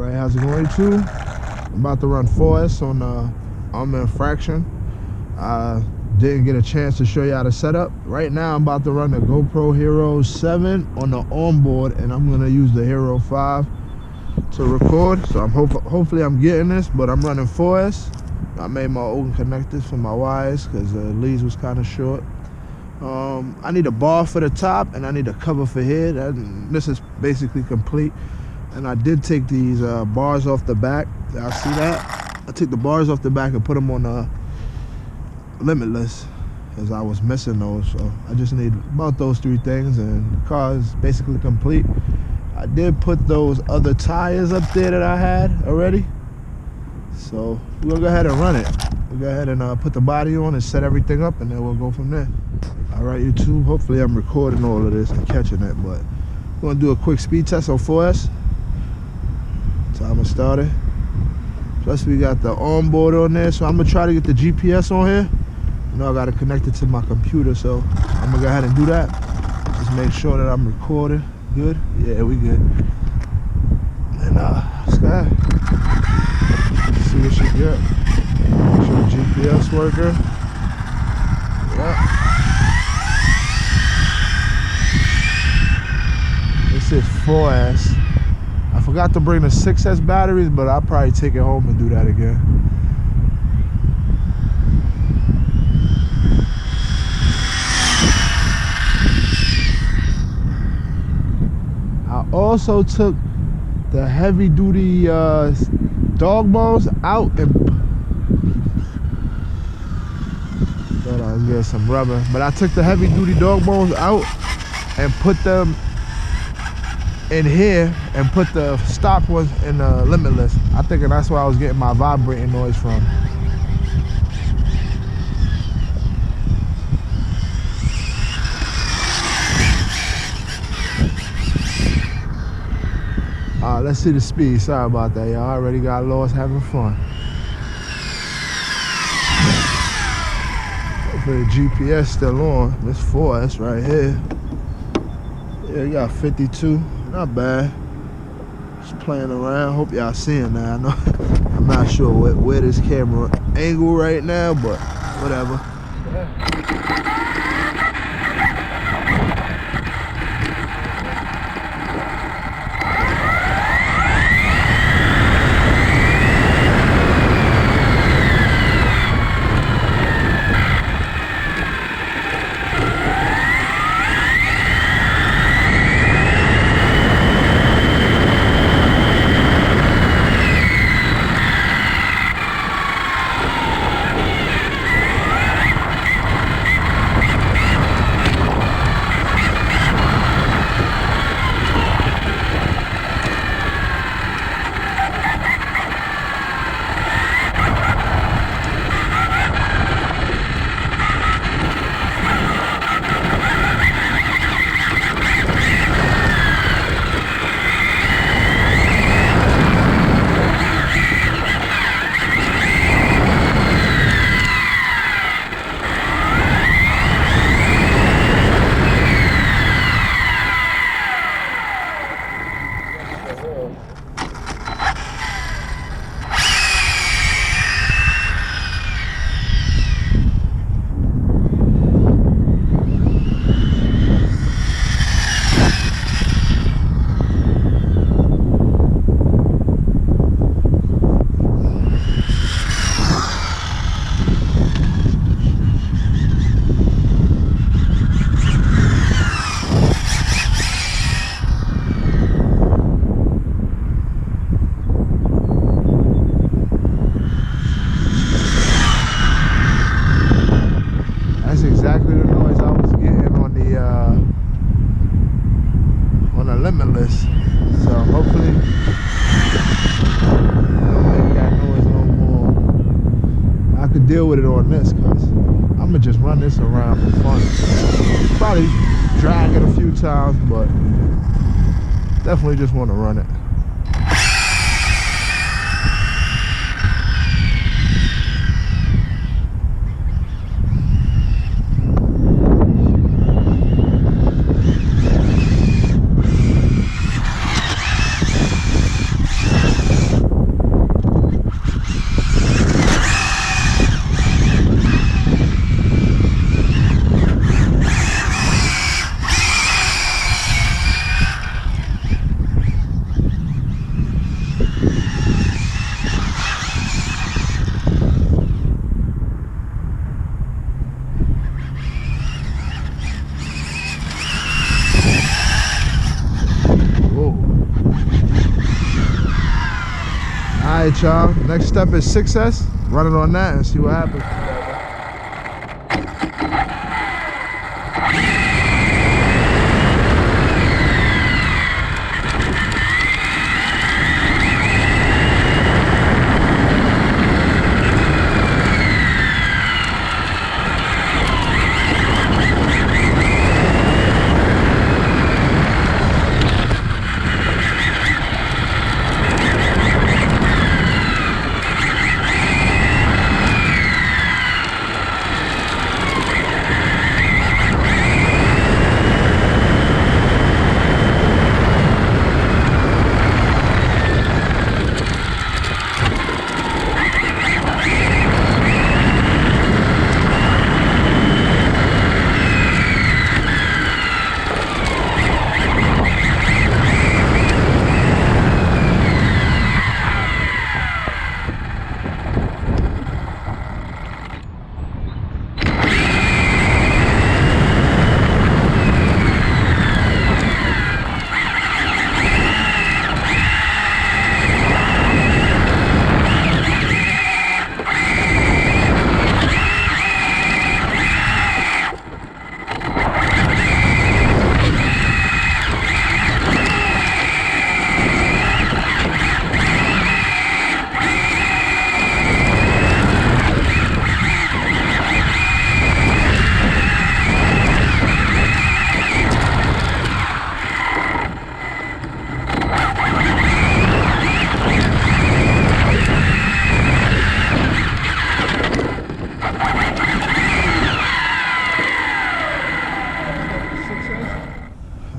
Alright, how's it going, YouTube? I'm about to run 4S on Arrma Infraction. I didn't get a chance to show you how to set up. Right now I'm about to run the GoPro Hero 7 on the onboard, and I'm gonna use the Hero 5 to record. So I'm hopefully I'm getting this, but I'm running 4S. I made my own connectors for my wires because the leads was kind of short. I need a bar for the top and I need a cover for here. This is basically complete. And I did take these bars off the back. Y'all see that? I took the bars off the back and put them on the Limitless, as I was missing those. So I just need about those 3 things and the car is basically complete. I did put those other tires up there that I had already. So we're gonna go ahead and run it. We'll go ahead and put the body on and set everything up, and then we'll go from there. All right, YouTube, hopefully I'm recording all of this and catching it, but we're gonna do a quick speed test on 4S. Timer started. Plus we got the onboard on there, so I'm gonna try to get the GPS on here. You know, I gotta connect it to my computer, so I'm gonna go ahead and do that. Just make sure that I'm recording. Good? Yeah, we good. And let's go ahead. See what she get. Make sure the GPS working. Yep. This is 4S. I forgot to bring the 6S batteries, but I'll probably take it home and do that again. I also took the heavy duty dog bones out and thought I was getting some rubber, but I took the heavy duty dog bones out and put them in here and put the stop ones in the Limitless. I think that's where I was getting my vibrating noise from. Let's see the speed. Sorry about that, y'all. I already got lost having fun. Hopefully the GPS still on. This 4S right here. Yeah, you got 52. Not bad. Just playing around. Hope y'all seeing that. I know I'm not sure where this camera angle right now, but whatever. Exactly the noise I was getting on the Limitless. So hopefully I don't make that noise no more. I could deal with it on this, cause I'm gonna just run this around for fun. Probably drag it a few times, but definitely just want to run it. Alright, y'all. Next step is 6S. Run it on that and see what happens.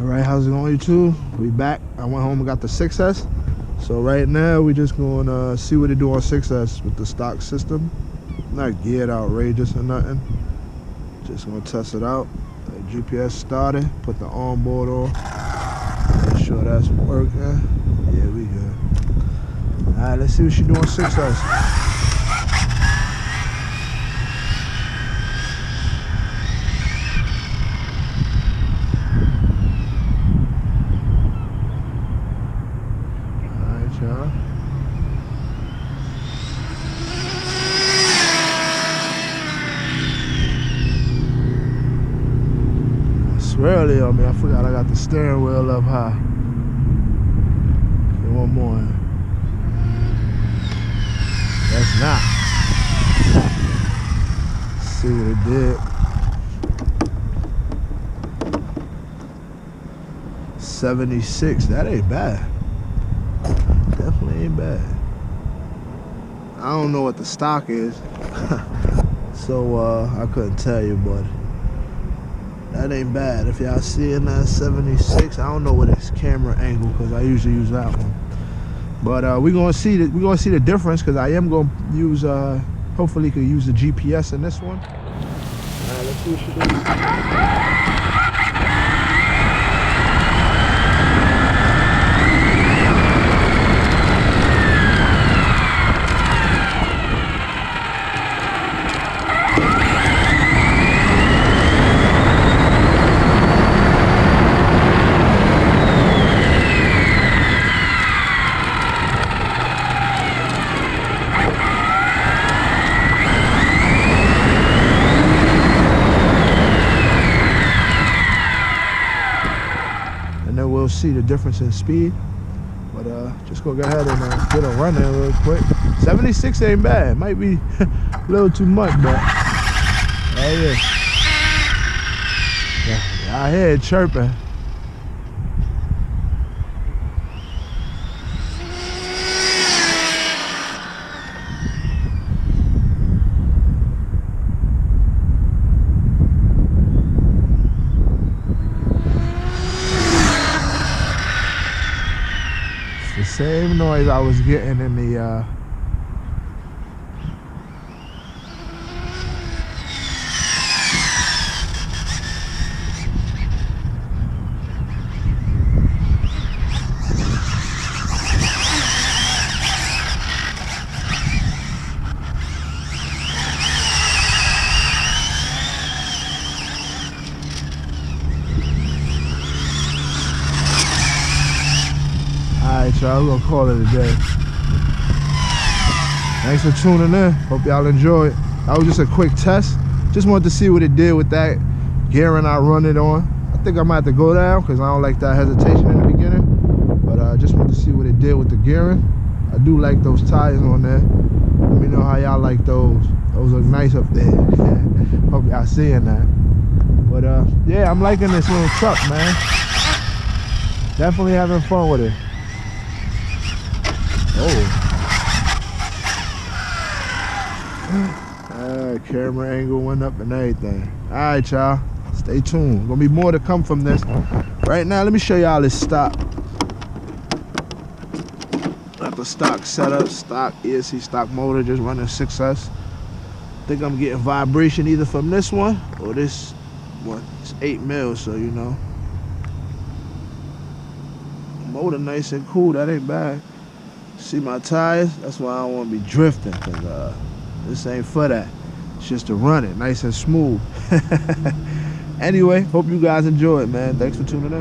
Alright, how's it going, YouTube? We back. I went home and got the 6S. So right now we just gonna see what they do on 6S with the stock system. Not geared outrageous or nothing. Just gonna test it out. The GPS started. Put the onboard on. Make sure that's working. Yeah, we good. Alright, let's see what she do on 6S. Early on me, I forgot I got the steering wheel up high. Okay, one more. That's not. Let's see what it did. 76. That ain't bad. Definitely ain't bad. I don't know what the stock is, so I couldn't tell you, but that ain't bad. If y'all seeing that 76, I don't know what its camera angle, because I usually use that one. But we're gonna see the difference, because I am gonna use hopefully could use the GPS in this one. Alright, let's see what she does. We'll see the difference in speed, but just go ahead and get a run in real quick. 76 ain't bad. Might be a little too much, but oh yeah, I hear it chirping. The same noise I was getting in the Alright, y'all, we're gonna call it a day. Thanks for tuning in. Hope y'all enjoyed. That was just a quick test. Just wanted to see what it did with that gearing I run it on. I think I might have to go down because I don't like that hesitation in the beginning. But I just wanted to see what it did with the gearing. I do like those tires on there. Let me know how y'all like those. Those look nice up there. Hope y'all seeing that. But yeah, I'm liking this little truck, man. Definitely having fun with it. Camera angle went up and everything. All right, y'all. Stay tuned. Gonna be more to come from this. Right now, let me show y'all this stock. Got the stock setup, stock ESC stock motor, just running 6S. Think I'm getting vibration either from this one or this one. It's 8 mils, so you know. Motor nice and cool. That ain't bad. See my tires? That's why I don't want to be drifting, because this ain't for that. It's just to run it nice and smooth. Anyway, hope you guys enjoy it, man. Thanks for tuning in.